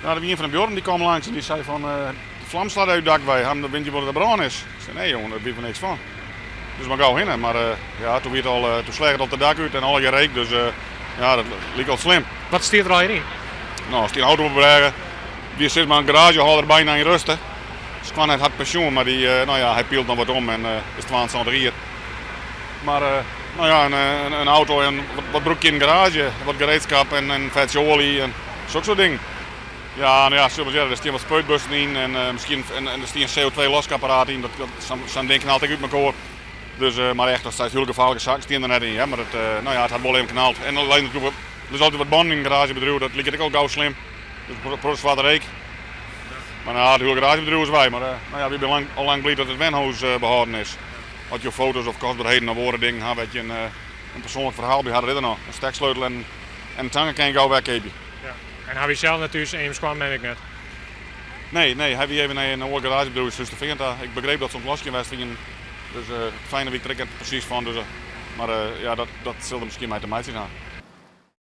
Nou, er was een van de Bjorn die kwam langs en die zei van de vlam slaat uit het dak bij hem, dan weet je wat er brand is. Ik zei nee jongen, daar weet ik niks van. Dus maar gauw heen, maar ja, toen werd toen slecht op het dak uit en al gereekt, dus ja, dat liep al slim. Wat stiert er al in? Nou, als die auto opbrengen, wie zit maar een garagehouder bijna in rusten. Dus kwam net had pensioen, maar die, nou ja, hij pielt nog wat om en is 22 hier. Maar nou ja, een auto en wat broekje in de garage, wat gereedschap en een vetje olie en zo'n soort ding. Ja, nou ja, zullen we zeggen, er staan wat spuitbussen in en misschien en er staat een CO2-loskapparaat in, dat zo'n ding knalt uit elkaar. Dus, maar echt, dat zijn heel gevaarlijke zaken, staan er net in. Ja, maar het, nou ja, het had wel even knald. En alleen natuurlijk, er is altijd wat banden in het garagebedrijf, dat lijkt ook gauw slim. Dus proces wat reek. Maar nou, het hele garagebedrijf is wij, maar nou ja, we zijn al lang blij dat het wenhuis behouden is. Had je foto's of kostbaarheden naar woorden dingen, had je een persoonlijk verhaal bij hadden er nog. Een steksleutel en een tangen kan je gauw weggeven. Ja. En heb je zelf natuurlijk een kwam, neem ik net. Nee, heb je even naar een oude garagebedrijf, dus ik begreep dat ze ons losje was vingen. Dus fijne week trek ik er precies van. Dus, maar ja, dat zullen misschien mij te maken zijn.